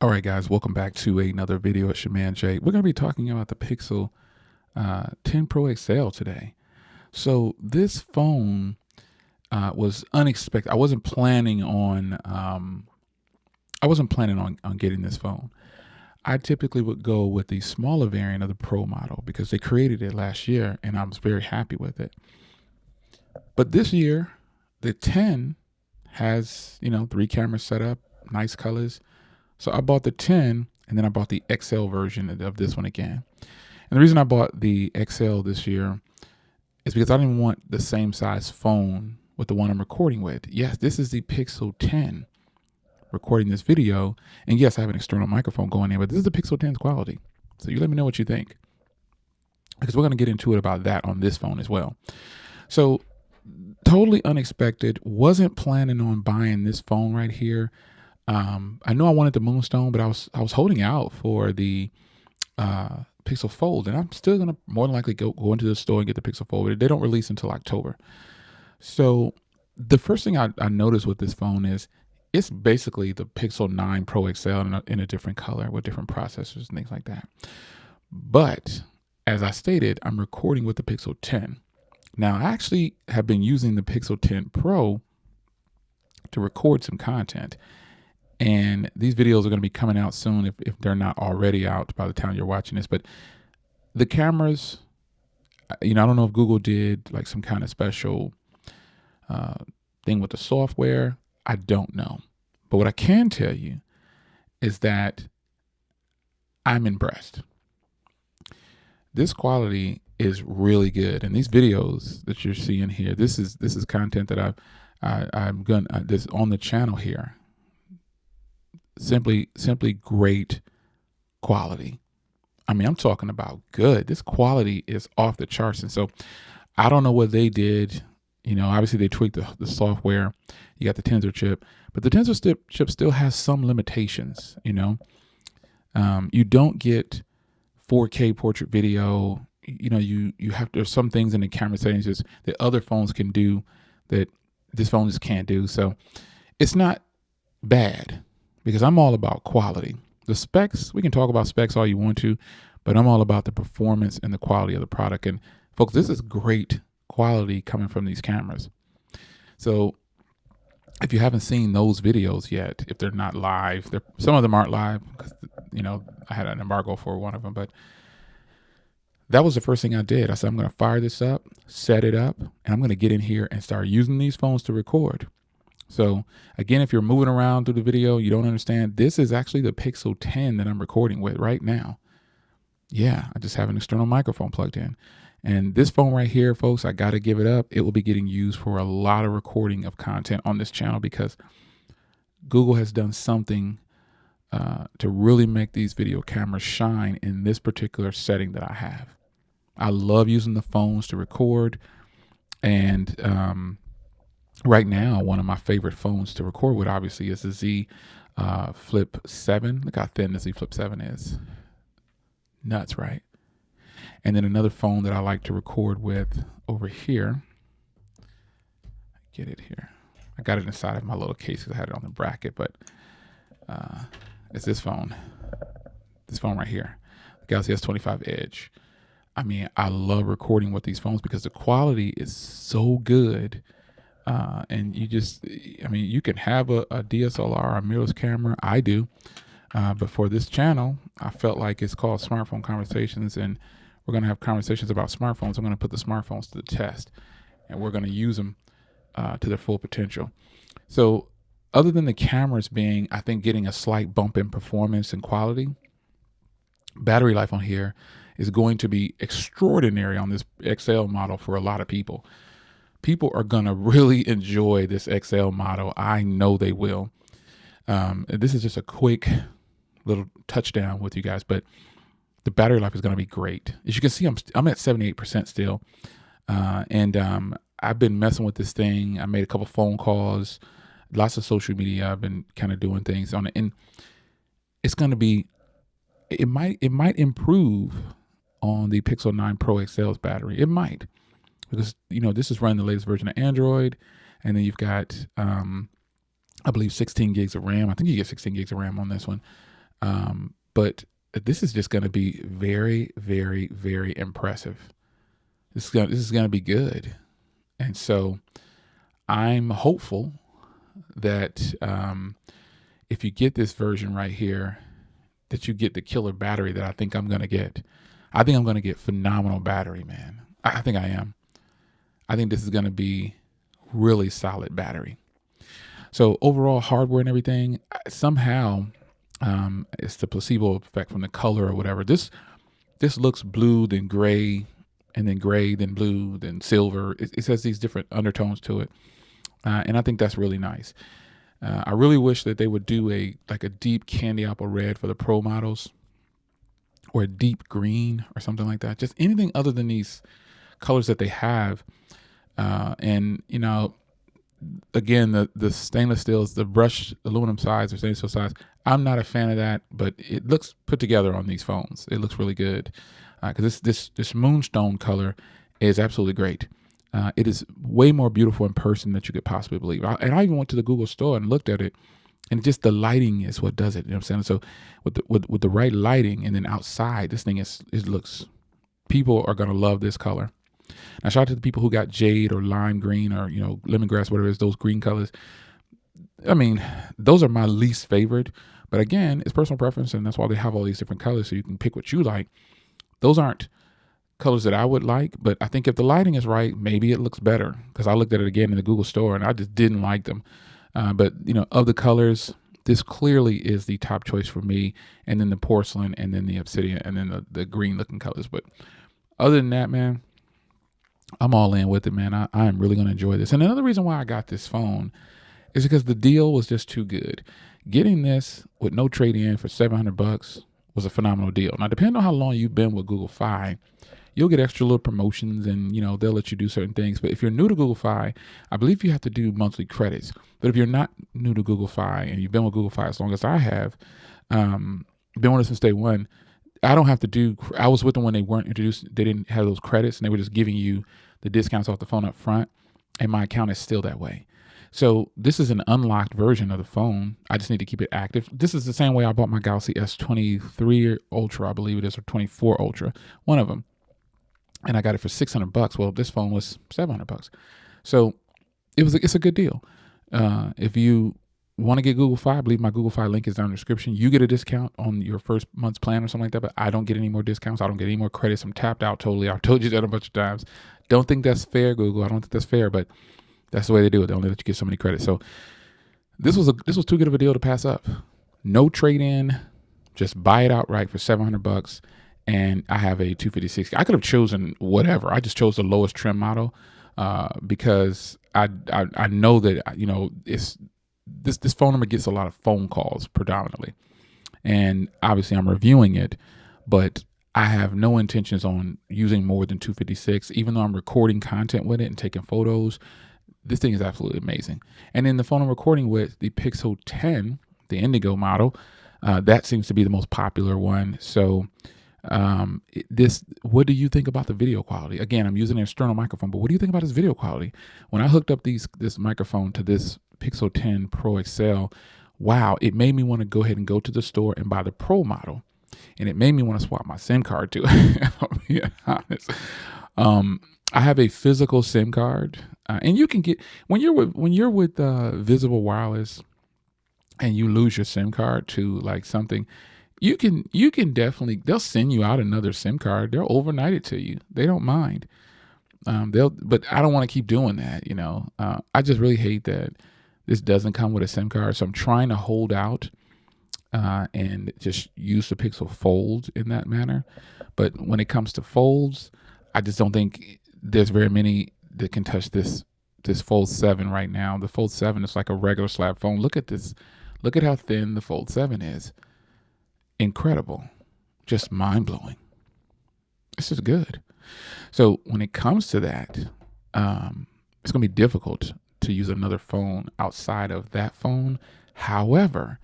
All right, guys, welcome back to another video. It's your man Jay. We're going to be talking about the Pixel 10 Pro XL today. So this phone was unexpected. I wasn't planning on getting this phone. I typically would go with the smaller variant of the Pro model because they created it last year, and I was very happy with it. But this year, the 10 has 3 cameras set up, nice colors. So I bought the 10 and then I bought the XL version of this one again. And the reason I bought the XL this year is because I didn't want the same size phone with the one I'm recording with. Yes, this is the Pixel 10 recording this video. And yes, I have an external microphone going in, but this is the Pixel 10's quality. So you let me know what you think, because we're going to get into it about that on this phone as well. So totally unexpected. Wasn't planning on buying this phone right here. I know I wanted the MoonStone, but I was holding out for the Pixel Fold, and I'm still gonna more than likely go into the store and get the Pixel Fold. But they don't release until October. So the first thing I noticed with this phone is it's basically the Pixel 9 Pro XL in a different color with different processors and things like that. But as I stated, I'm recording with the Pixel 10. Now I actually have been using the Pixel 10 Pro to record some content. And these videos are going to be coming out soon if they're not already out by the time you're watching this. But the cameras, I don't know if Google did like some kind of special thing with the software. I don't know. But what I can tell you is that I'm impressed. This quality is really good. And these videos that you're seeing here, this is content that I'm going this on the channel here. Simply great quality. I mean, I'm talking about good. This quality is off the charts. And so I don't know what they did. Obviously they tweaked the software. You got the Tensor chip, but the Tensor chip still has some limitations. You don't get 4K portrait video. You have there's some things in the camera settings that other phones can do that this phone just can't do. So it's not bad, because I'm all about quality. The specs, we can talk about specs all you want to, but I'm all about the performance and the quality of the product. And folks, this is great quality coming from these cameras. So if you haven't seen those videos yet, if they're not live, some of them aren't live because, I had an embargo for one of them, but that was the first thing I did. I said, I'm going to fire this up, set it up, and I'm going to get in here and start using these phones to record. So again, if you're moving around through the video, you don't understand, this is actually the Pixel 10 that I'm recording with right now. Yeah, I just have an external microphone plugged in. And this phone right here, folks, I got to give it up. It will be getting used for a lot of recording of content on this channel, because Google has done something to really make these video cameras shine in this particular setting that I have. I love using the phones to record. And right now, one of my favorite phones to record with, obviously, is the Z Flip 7. Look how thin the Z Flip 7 is. Nuts, right? And then another phone that I like to record with over here. Get it here. I got it inside of my little case because I had it on the bracket, but it's this phone. This phone right here. The Galaxy S25 Edge. I mean, I love recording with these phones because the quality is so good. And you can have a DSLR, a mirrorless camera. I do. But for this channel, I felt like it's called Smartphone Conversations, and we're going to have conversations about smartphones. I'm going to put the smartphones to the test, and we're going to use them to their full potential. So other than the cameras being, I think, getting a slight bump in performance and quality, battery life on here is going to be extraordinary on this XL model for a lot of people. People are going to really enjoy this XL model. I know they will. This is just a quick little touchdown with you guys, but the battery life is going to be great. As you can see, I'm at 78% still. And I've been messing with this thing. I made a couple phone calls, lots of social media. I've been kind of doing things on it, and it's going to be, it might improve on the Pixel 9 Pro XL's battery. It might, because, this is running the latest version of Android. And then you've got, I believe 16 gigs of RAM. I think you get 16 gigs of RAM on this one. But this is just going to be very, very, very impressive. This is going to be good. And so I'm hopeful that if you get this version right here, that you get the killer battery that I think I'm going to get. I think I'm going to get phenomenal battery, man. I think I am. I think this is going to be really solid battery. So overall hardware and everything, somehow it's the placebo effect from the color or whatever. This looks blue, then gray, and then gray, then blue, then silver. It has these different undertones to it. And I think that's really nice. I really wish that they would do a deep candy apple red for the Pro models, or a deep green or something like that. Just anything other than these colors that they have. And again, the stainless steels, the brushed aluminum sides or stainless steel sides, I'm not a fan of that, but it looks put together on these phones. It looks really good because this moonstone color is absolutely great. It is way more beautiful in person than you could possibly believe. I even went to the Google store and looked at it, and just the lighting is what does it. You know what I'm saying? So with the right lighting, and then outside, this thing it looks. People are gonna love this color. Now, shout out to the people who got jade or lime green or lemongrass, whatever it is, those green colors. I mean, those are my least favorite. But again, it's personal preference, and that's why they have all these different colors, so you can pick what you like. Those aren't colors that I would like, but I think if the lighting is right, maybe it looks better, because I looked at it again in the Google store and I just didn't like them. But of the colors, this clearly is the top choice for me, and then the porcelain, and then the obsidian, and then the green looking colors. But other than that, man, I'm all in with it, man. I am really going to enjoy this. And another reason why I got this phone is because the deal was just too good. Getting this with no trade-in for $700 was a phenomenal deal. Now, depending on how long you've been with Google Fi, you'll get extra little promotions, and they'll let you do certain things. But if you're new to Google Fi, I believe you have to do monthly credits. But if you're not new to Google Fi and you've been with Google Fi as long as I have, been with us since day one, I don't have to do. I was with them when they weren't introduced. They didn't have those credits, and they were just giving you the discounts off the phone up front. And my account is still that way. So this is an unlocked version of the phone. I just need to keep it active. This is the same way I bought my Galaxy S23 Ultra, I believe it is, or 24 Ultra, one of them. And I got it for $600. Well, this phone was $700. So it's a good deal. If you want to get Google Fi, I believe my Google Fi link is down in the description. You get a discount on your first month's plan or something like that, but I don't get any more discounts. I don't get any more credits. I'm tapped out totally. I've told you that a bunch of times. Don't think that's fair, Google. I don't think that's fair, but that's the way they do it. They only let you get so many credits. So this was too good of a deal to pass up. No trade-in. Just buy it outright for $700. And I have a 256. I could have chosen whatever. I just chose the lowest trim model because I know that it's this phone number gets a lot of phone calls predominantly, and obviously I'm reviewing it, but I have no intentions on using more than 256. Even though I'm recording content with it and taking photos, this thing is absolutely amazing. And then the phone I'm recording with, the Pixel 10, the Indigo model, that seems to be the most popular one. So. What do you think about the video quality? Again, I'm using an external microphone, but what do you think about this video quality? When I hooked up this microphone to this Pixel 10 Pro XL, wow, it made me want to go ahead and go to the store and buy the Pro model. And it made me want to swap my SIM card too. I'll be honest. I have a physical SIM card, and you can get, when you're with Visible Wireless and you lose your SIM card to like something, you can definitely, they'll send you out another SIM card. They'll overnight it to you. They don't mind. But I don't want to keep doing that. I just really hate that this doesn't come with a SIM card. So I'm trying to hold out and just use the Pixel Fold in that manner. But when it comes to folds, I just don't think there's very many that can touch this Fold 7 right now. The Fold 7 is like a regular slab phone. Look at this. Look at how thin the Fold 7 is. Incredible. Just mind-blowing. This is good. So when it comes to that, it's going to be difficult to use another phone outside of that phone. However,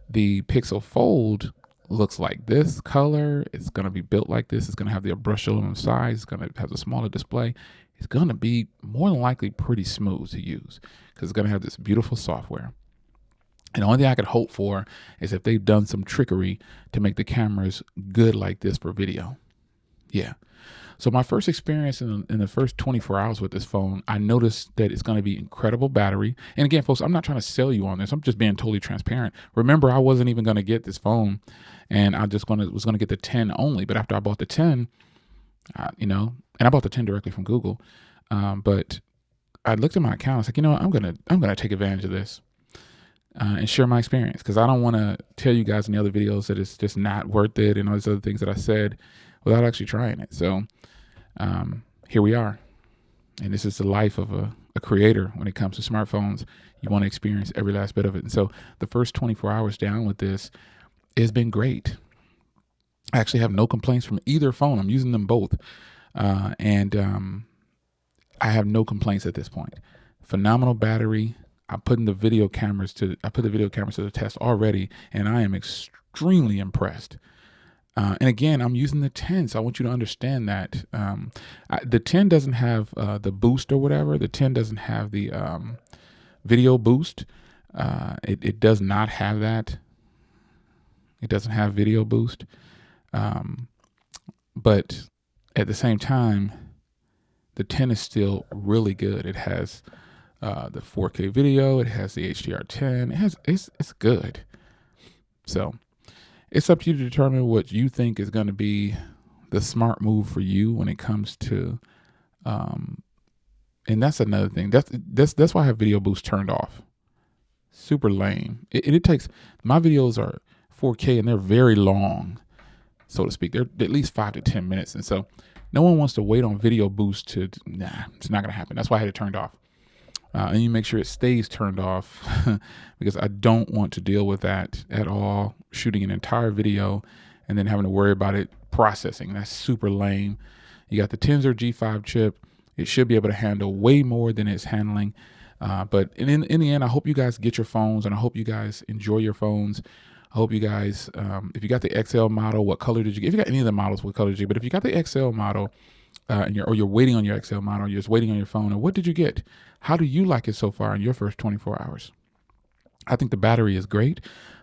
the Pixel Fold looks like this color. It's going to be built like this. It's going to have the brushed aluminum size. It's going to have a smaller display. It's going to be more than likely pretty smooth to use because it's going to have this beautiful software. And the only thing I could hope for is if they've done some trickery to make the cameras good like this for video. Yeah. So my first experience in the first 24 hours with this phone, I noticed that it's going to be incredible battery. And again, folks, I'm not trying to sell you on this. I'm just being totally transparent. Remember, I wasn't even going to get this phone, and I just was going to get the 10 only. But after I bought the 10, and I bought the 10 directly from Google. But I looked at my account. I was like, I'm gonna take advantage of this and share my experience, because I don't want to tell you guys in the other videos that it's just not worth it and all these other things that I said without actually trying it. So here we are. And this is the life of a creator when it comes to smartphones. You want to experience every last bit of it. And so the first 24 hours down with this has been great. I actually have no complaints from either phone. I'm using them both. And I have no complaints at this point. Phenomenal battery. I put the video cameras to the test already, and I am extremely impressed. And again, I'm using the 10, so I want you to understand that the 10 doesn't have the boost or whatever. The 10 doesn't have the video boost. It does not have that. It doesn't have video boost. But at the same time, the 10 is still really good. It has the 4K video. It has the HDR10. It's good. So it's up to you to determine what you think is going to be the smart move for you when it comes to, and that's another thing. That's why I have video boost turned off. Super lame. It takes, my videos are 4K and they're very long, so to speak. They're at least 5 to 10 minutes. And so no one wants to wait on video boost it's not going to happen. That's why I had it turned off. And you make sure it stays turned off because I don't want to deal with that at all. Shooting an entire video and then having to worry about it processing. That's super lame. You got the Tensor G5 chip. It should be able to handle way more than it's handling. But in the end, I hope you guys get your phones, and I hope you guys enjoy your phones. I hope you guys, if you got the XL model, what color did you get? If you got any of the models, what color did you get? But if you got the XL model, and you're waiting on your XL model, you're just waiting on your phone, or what did you get? How do you like it so far in your first 24 hours? I think the battery is great.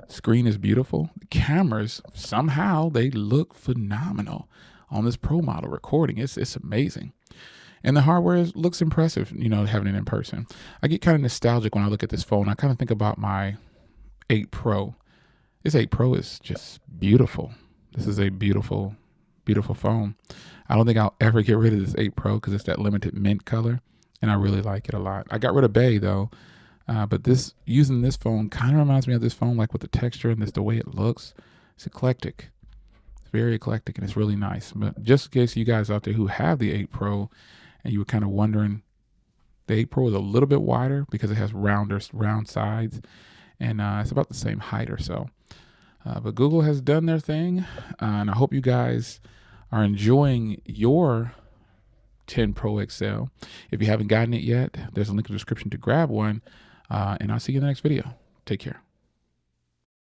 Screen is beautiful. The cameras, somehow they look phenomenal on this Pro model recording. It's amazing. And the hardware looks impressive, having it in person. I get kind of nostalgic when I look at this phone. I kind of think about my 8 Pro. This 8 Pro is just beautiful. This is a beautiful, beautiful phone. I don't think I'll ever get rid of this 8 Pro because it's that limited mint color, and I really like it a lot. I got rid of Bay though, but using this phone kind of reminds me of this phone, like with the texture and the way it looks. It's eclectic. It's very eclectic, and it's really nice. But just in case you guys out there who have the 8 Pro and you were kind of wondering, the 8 Pro is a little bit wider because it has round sides, and it's about the same height or so. But Google has done their thing, and I hope you guys are enjoying your 10 Pro XL. If you haven't gotten it yet, there's a link in the description to grab one, and I'll see you in the next video. Take care.